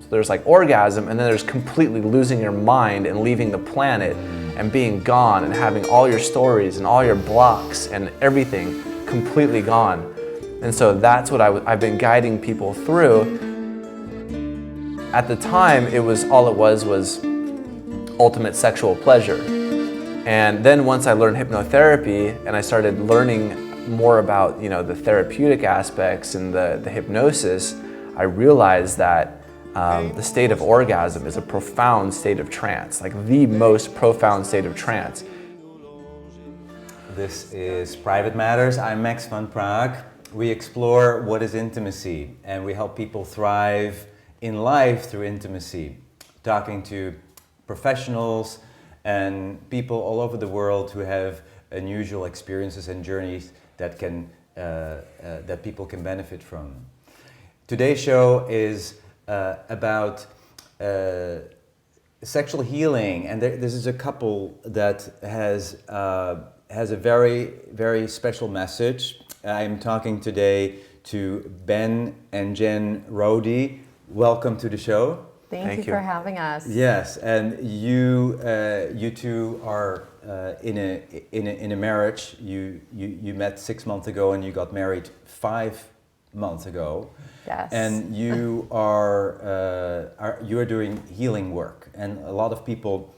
So there's like orgasm, and then there's completely losing your mind and leaving the planet and being gone and having all your stories and all your blocks and everything completely gone. And so that's what I've been guiding people through. At the time, it was ultimate sexual pleasure. And then once I learned hypnotherapy and I started learning more about, you know, the therapeutic aspects and the hypnosis, I realized that the state of orgasm is a profound state of trance, like the most profound state of trance. This is Private Matters. I'm Max van Praag. We explore what is intimacy, and we help people thrive in life through intimacy, talking to professionals and people all over the world who have unusual experiences and journeys that that people can benefit from. Today's show is about sexual healing, and this is a couple that has a very, very special message. I'm talking today to Ben and Jen Rody. Welcome to the show. Thank you for having us. Yes, and you two are in a marriage. You met 6 months ago, and you got married 5 months ago. Yes. And you are doing healing work, and a lot of people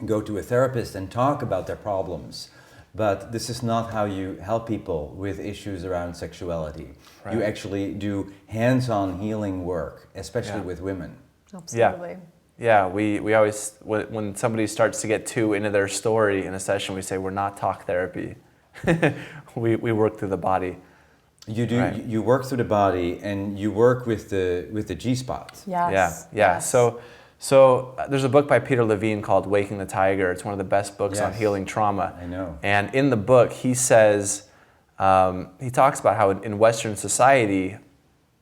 go to a therapist and talk about their problems, but this is not how you help people with issues around sexuality. Right. You actually do hands-on healing work, especially with women. Absolutely. Yeah, we always, when somebody starts to get too into their story in a session, we say we're not talk therapy. we work through the body. You do. Right. You work through the body, and you work with the G-spot. Yes. Yeah. So there's a book by Peter Levine called Waking the Tiger. It's one of the best books on healing trauma. I know. And in the book, he says, he talks about how in Western society,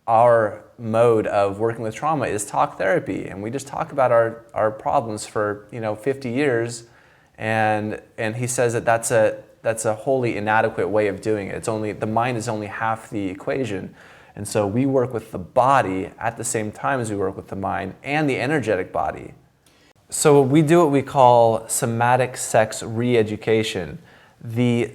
our mode of working with trauma is talk therapy, and we just talk about our problems for 50 years, and he says that that's a wholly inadequate way of doing it. The mind is only half the equation. And so we work with the body at the same time as we work with the mind and the energetic body. So we do what we call somatic sex re-education. The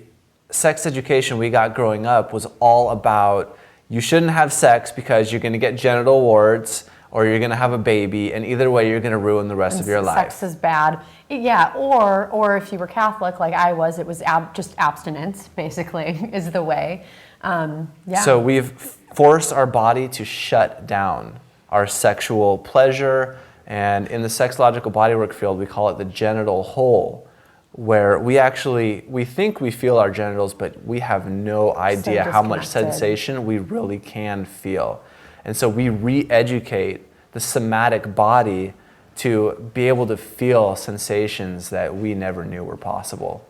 sex education we got growing up was all about you shouldn't have sex because you're going to get genital warts or you're going to have a baby, and either way you're going to ruin the rest of your life. Sex is bad. Yeah, or if you were Catholic like I was, it was just abstinence, basically, is the way. So we've forced our body to shut down our sexual pleasure, and in the sexological bodywork field we call it the genital hole, where we think we feel our genitals, but we have no idea how much sensation we really can feel. And so we re-educate the somatic body to be able to feel sensations that we never knew were possible.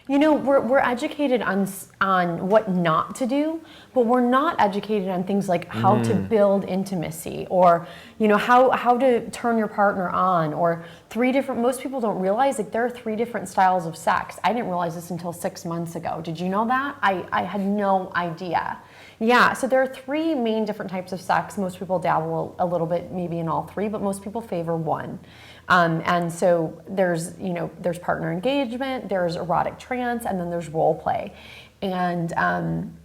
We're educated on what not to do, but we're not educated on things like how to build intimacy, or how to turn your partner on, or most people don't realize that there are 3 different styles of sex. I didn't realize this until 6 months ago. Did you know that? I had no idea. Yeah, so there are 3 main different types of sex. Most people dabble a little bit maybe in all 3, but most people favor one. And so there's partner engagement, there's erotic trance, and then there's role play. And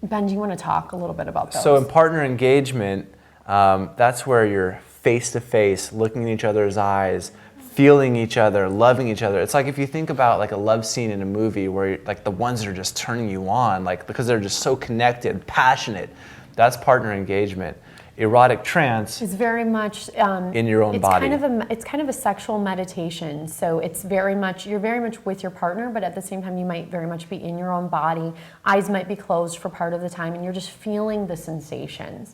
Ben, do you want to talk a little bit about those? So in partner engagement, that's where you're face to face, looking in each other's eyes, feeling each other, loving each other. It's like if you think about like a love scene in a movie where like the ones that are just turning you on, like because they're just so connected, passionate. That's partner engagement. Erotic trance is very much in your own body. It's kind of a sexual meditation. So it's you're very much with your partner, but at the same time you might very much be in your own body. Eyes might be closed for part of the time, and you're just feeling the sensations.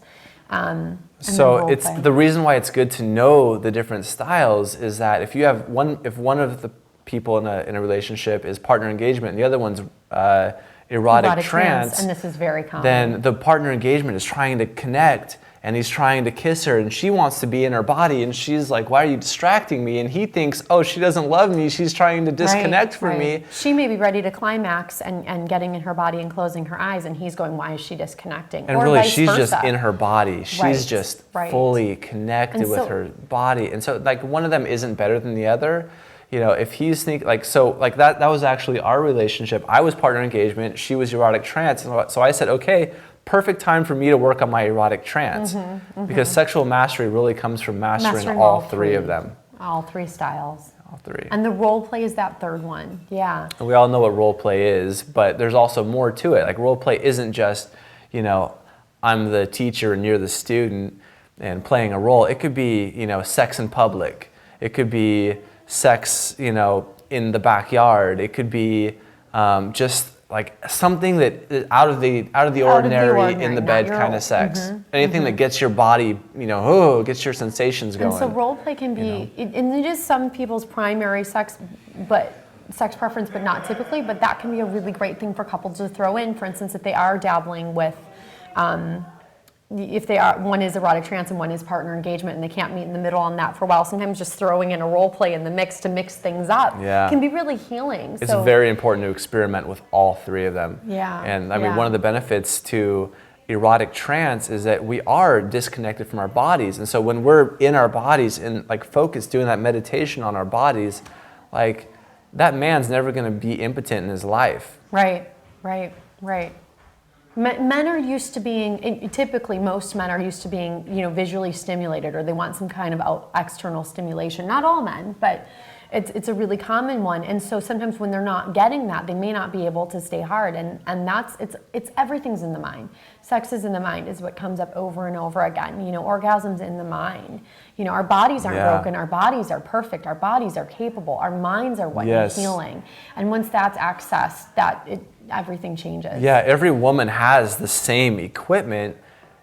So it's the reason why it's good to know the different styles is that if one of the people in a relationship is partner engagement and the other one's erotic trance, and this is very common, then the partner engagement is trying to connect and he's trying to kiss her, and she wants to be in her body, and she's like, why are you distracting me? And he thinks, oh, she doesn't love me, she's trying to disconnect from me. She may be ready to climax and getting in her body and closing her eyes, and he's going, why is she disconnecting? And or really, vice she's versa. just in her body. She's just fully connected with her body. And so like one of them isn't better than the other. You know, if he's thinking, like, so, like that was actually our relationship. I was partner engagement, she was erotic trance. And so I said, okay, perfect time for me to work on my erotic trance. Because sexual mastery really comes from mastering all three of them. All three styles. All three. And the role play is that third one, yeah. And we all know what role play is, but there's also more to it. Like role play isn't just, you know, I'm the teacher and you're the student and playing a role. It could be, you know, sex in public. It could be sex, you know, in the backyard. It could be just like something that out of the ordinary, in the bed kind of sex. Anything that gets your body, you know, gets your sensations going. And so role play can be, and it is some people's primary sex preference, but not typically. But that can be a really great thing for couples to throw in. For instance, if they are dabbling with. If one is erotic trance and one is partner engagement and they can't meet in the middle on that for a while, sometimes just throwing in a role play in the mix to mix things up can be really healing. It's very important to experiment with all three of them. Yeah. And I mean, one of the benefits to erotic trance is that we are disconnected from our bodies. And so when we're in our bodies and like focused doing that meditation on our bodies, like that man's never going to be impotent in his life. Right. Men are used to being, typically most men are used to being, you know, visually stimulated, or they want some kind of external stimulation. Not all men, but it's a really common one. And so sometimes when they're not getting that, they may not be able to stay hard. And that's, it's everything's in the mind. Sex is in the mind is what comes up over and over again. You know, orgasm's in the mind. You know, our bodies aren't broken. Our bodies are perfect. Our bodies are capable. Our minds are what is healing. And once that's accessed, everything changes. Yeah, every woman has the same equipment.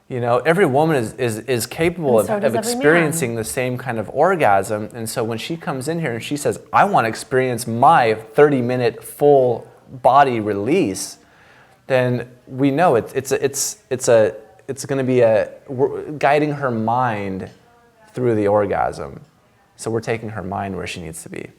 You know, every woman is capable of experiencing the same kind of orgasm. And so when she comes in here and she says, I want to experience my 30-minute full body release, then we know it's going to be guiding her mind through the orgasm. So we're taking her mind where she needs to be.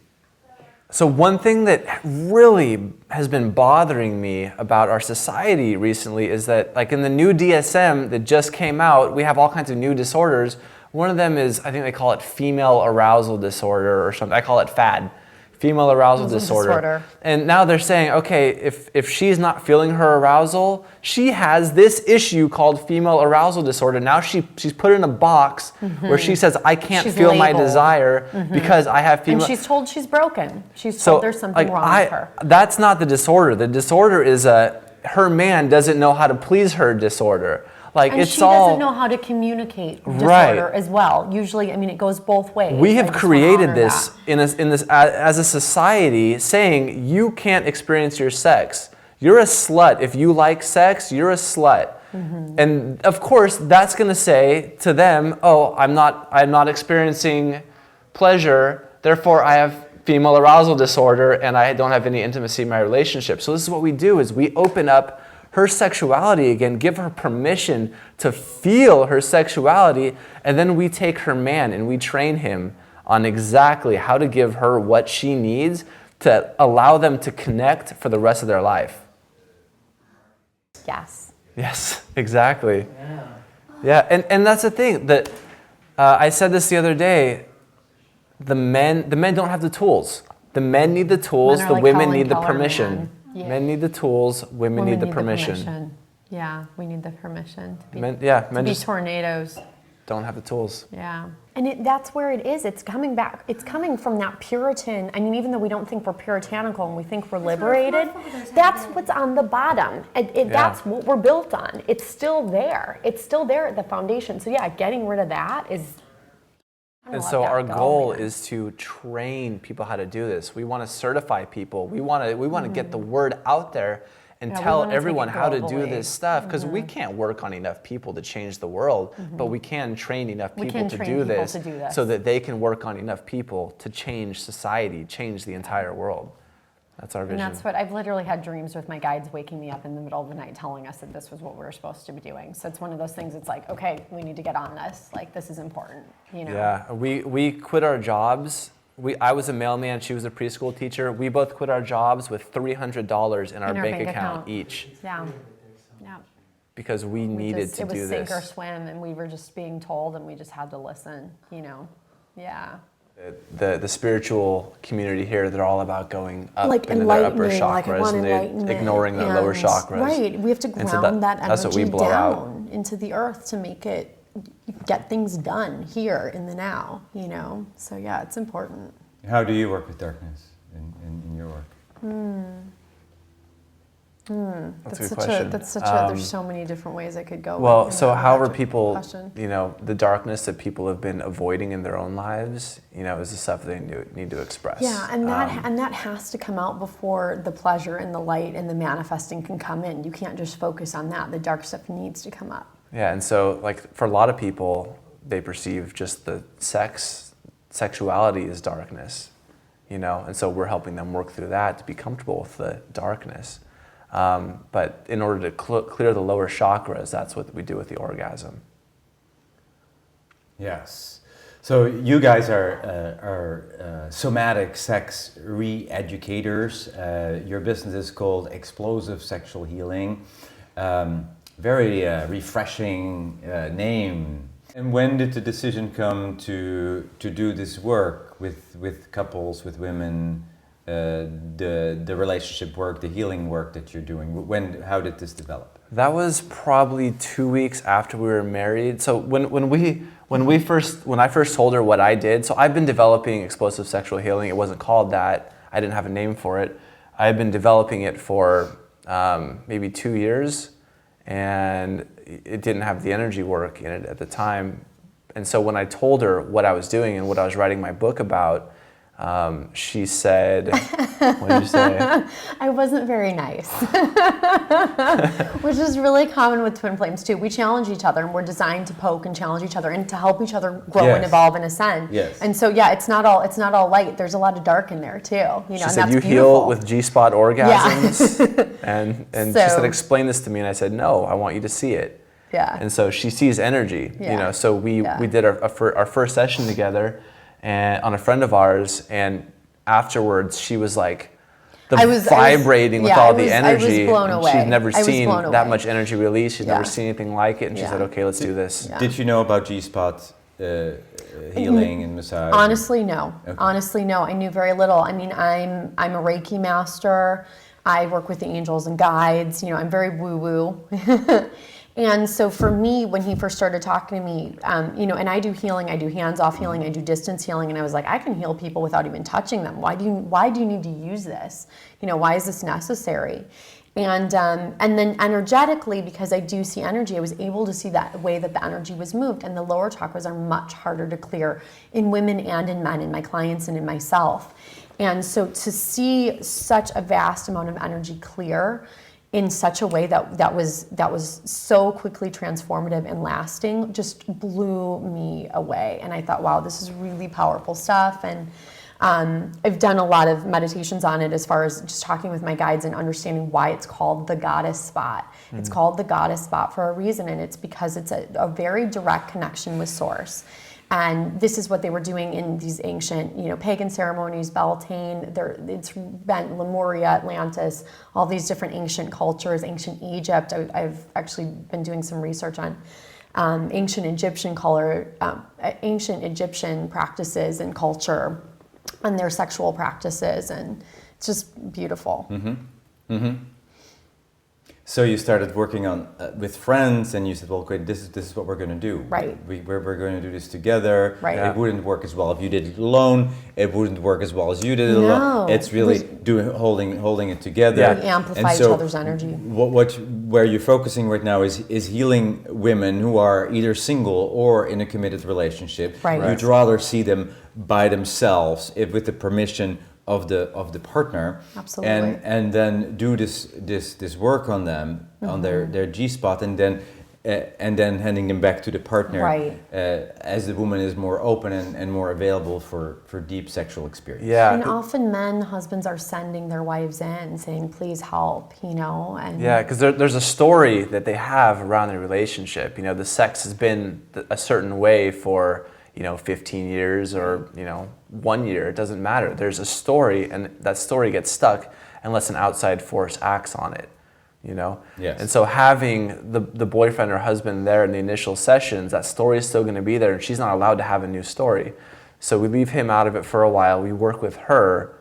So one thing that really has been bothering me about our society recently is that, like in the new DSM that just came out, we have all kinds of new disorders. One of them is, I think they call it female arousal disorder or something. I call it FAD, female arousal disorder. And now they're saying, okay, if she's not feeling her arousal, she has this issue called female arousal disorder. Now she's put in a box where she says, I can't feel my desire because I have female... And she's told she's broken. She's told there's something wrong with her. That's not the disorder. The disorder is her man doesn't know how to please her disorder. Like and it's she doesn't know how to communicate disorder as well. Usually, I mean, it goes both ways. We have created this as a society, saying you can't experience your sex. You're a slut. If you like sex, you're a slut. And of course, that's going to say to them, "Oh, I'm not experiencing pleasure. Therefore, I have female arousal disorder, and I don't have any intimacy in my relationship." So this is what we do: is we open up her sexuality again, give her permission to feel her sexuality, and then we take her man and we train him on exactly how to give her what she needs to allow them to connect for the rest of their life. Yes, exactly. Yeah, and that's the thing that I said this the other day. The men don't have the tools. The men need the tools. The women need the permission. Men need the tools, women need the permission. Yeah, we need the permission to be, men just tornadoes. Don't have the tools. Yeah, and that's where it is. It's coming back. It's coming from that Puritan. I mean, even though we don't think we're puritanical and we think we're liberated, that's what's on the bottom. That's what we're built on. It's still there. It's still there at the foundation. So yeah, getting rid of that is... And so our goal is to train people how to do this. We want to certify people. We want to get the word out there and tell everyone how to do this stuff, because we can't work on enough people to change the world, but we can train enough people to do this so that they can work on enough people to change society, change the entire world. That's our And vision. that's what I've literally had dreams with my guides waking me up in the middle of the night telling us that this was what we were supposed to be doing. So it's one of those things, it's like, okay, we need to get on this. Like, this is important, you know? Yeah, we quit our jobs. I was a mailman, she was a preschool teacher. We both quit our jobs with $300 in our bank account each. Yeah. Yeah. Because we needed to do this. It was sink or swim, and we were just being told, and we just had to listen, you know? Yeah. The spiritual community here, they're all about going up Like into their upper enlightening, like I chakras, want and they're enlightenment. ignoring their lower chakras. Right, we have to And so ground that that's what we energy blow out. down into the earth to make it, get things done here in the now, you know? So yeah, it's important. How do you work with darkness in your work? That's a good question. There's so many different ways I could go. Well, with, so that how are question. people, you know, the darkness that people have been avoiding in their own lives, you know, is the stuff they need to express. Yeah, and that has to come out before the pleasure and the light and the manifesting can come in. You can't just focus on that. The dark stuff needs to come up. Yeah, and so like for a lot of people, they perceive just the sexuality as darkness, you know, and so we're helping them work through that to be comfortable with the darkness. But in order to clear the lower chakras, that's what we do with the orgasm. Yes. So you guys are somatic sex re-educators. Your business is called Explosive Sexual Healing. Very refreshing name. And when did the decision come to do this work with couples, with women? The relationship work, the healing work that you're doing. How did this develop? That was probably 2 weeks after we were married. So when I first told her what I did, so I've been developing explosive sexual healing. It wasn't called that. I didn't have a name for it. I had been developing it for maybe 2 years, and it didn't have the energy work in it at the time. And so when I told her what I was doing and what I was writing my book about, she said, what did you say? I wasn't very nice, which is really common with twin flames too. We challenge each other, and we're designed to poke and challenge each other and to help each other grow and evolve and ascend. Yes. And so yeah, it's not all light. There's a lot of dark in there too. You know, She and said, that's you beautiful. heal with G-spot orgasms? Yeah. and So- she said, explain this to me. And I said, no, I want you to see it. Yeah. And so she sees energy, you know, so we did our first session together and on a friend of ours, and afterwards she was like vibrating with all the energy. I was blown away. She's never seen that away. much energy release. She's never seen anything like it. And she said, okay, let's do this. Yeah. Did you know about G-spot healing and massage? Honestly, no. Okay. Honestly, no. I knew very little. I mean, I'm a Reiki master. I work with the angels and guides. You know, I'm very woo-woo. And so for me, when he first started talking to me, you know, and I do healing, I do hands-off healing, I do distance healing, and I was like, I can heal people without even touching them. Why do you need to use this? You know, why is this necessary? And then energetically, because I do see energy, I was able to see that way that the energy was moved, and the lower chakras are much harder to clear in women and in men, in my clients and in myself. And so to see such a vast amount of energy clear in such a way that was so quickly transformative and lasting just blew me away. And I thought, wow, this is really powerful stuff. And I've done a lot of meditations on it as far as just talking with my guides and understanding why it's called the goddess spot. It's called the goddess spot for a reason, and it's because it's a very direct connection with source. And this is what they were doing in these ancient, you know, pagan ceremonies, Beltane, it's been Lemuria, Atlantis, all these different ancient cultures, ancient Egypt. I've actually been doing some research on ancient Egyptian practices and culture and their sexual practices, and it's just beautiful. Mm-hmm. Mm-hmm. So you started working on with friends, and you said, "Well, great, this is what we're going to do. Right. We're going to do this together. Right. It wouldn't work as well if you did it alone. It wouldn't work as well as you did it alone. It's really holding it together. We amplify each other's energy. Where you're focusing right now is healing women who are either single or in a committed relationship. Right. You'd rather see them by themselves, with the permission of the partner. Absolutely. And then do this work on them, on their G-spot, and then and then handing them back to the partner Right. as the woman is more open and more available for deep sexual experience. Yeah. And often husbands are sending their wives in saying, please help, you know. And Yeah, because there's a story that they have around their relationship. You know, the sex has been a certain way for, 15 years or, 1 year. It doesn't matter. There's a story, and that story gets stuck unless an outside force acts on it, Yes. And so having the boyfriend or husband there in the initial sessions, that story is still going to be there, and she's not allowed to have a new story. So we leave him out of it for a while. We work with her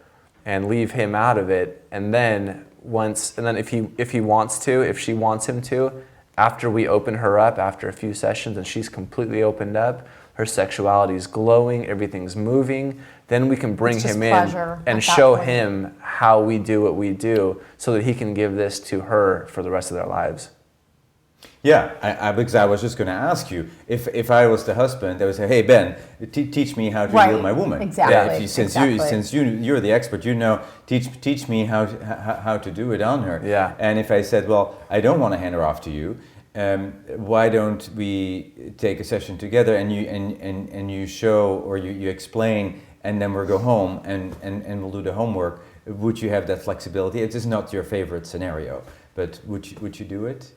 and leave him out of it, and then if he wants to, if she wants him to, after we open her up, after a few sessions and she's completely opened up, her sexuality is glowing, everything's moving, then we can bring It's just him in pleasure and at that show point. him how we do what we do so that he can give this to her for the rest of their lives. Yeah, because I was just going to ask you, if I was the husband, I would say, hey Ben, teach me how to Right, heal my woman. exactly, Yeah, since exactly. you're the expert, teach me how to do it on her. Yeah. And if I said, well, I don't want to hand her off to you, why don't we take a session together and you show or you explain, and then we'll go home and we'll do the homework. Would you have that flexibility? It is not your favorite scenario, but would you do it?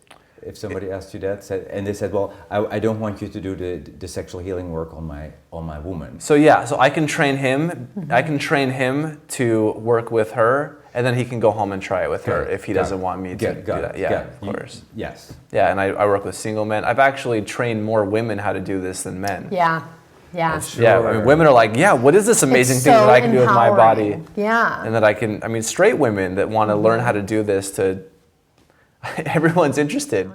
If somebody asked you that, and they said, "Well, I don't want you to do the sexual healing work on my woman." So I can train him. I can train him to work with her, and then he can go home and try it with her if he doesn't want me to do that. Yeah, of course. Yes. Yeah, and I work with single men. I've actually trained more women how to do this than men. Yeah. Sure. Yeah, I mean, women are like, yeah, what is this amazing It's thing so that I can do with my body? empowering. Yeah. And that straight women that want to learn how to do this everyone's interested.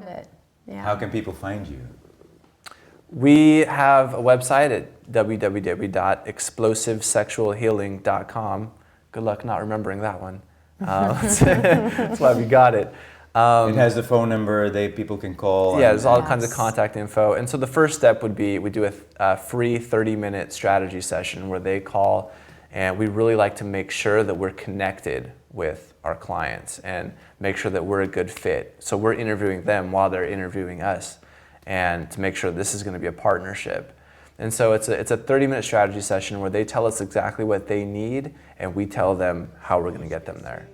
Yeah. How can people find you? We have a website at www.explosivesexualhealing.com. Good luck not remembering that one. That's why we got it. It has the phone number people can call. Yeah, there's all kinds of Yes. contact info. And so the first step would be we do a free 30-minute strategy session where they call, and we really like to make sure that we're connected with our clients and make sure that we're a good fit. So we're interviewing them while they're interviewing us, and to make sure this is going to be a partnership. And so it's a 30-minute strategy session where they tell us exactly what they need, and we tell them how we're going to get them there.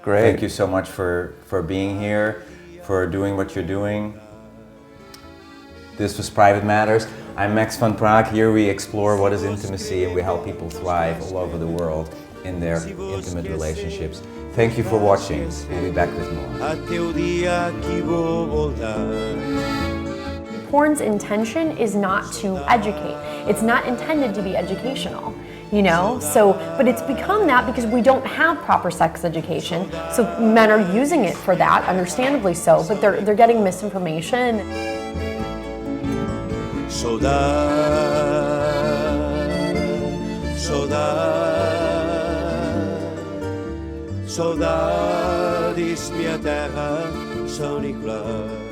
Great. Thank you so much for being here, for doing what you're doing. This was Private Matters. I'm Max van Praag. Here we explore what is intimacy, and we help people thrive all over the world in their intimate relationships. Thank you for watching. We'll be back with more. Até o dia que vou voltar. Porn's intention is not to educate. It's not intended to be educational, but it's become that because we don't have proper sex education. So men are using it for that, understandably so, but they're getting misinformation. Saudades, minha terra, São Nicolau.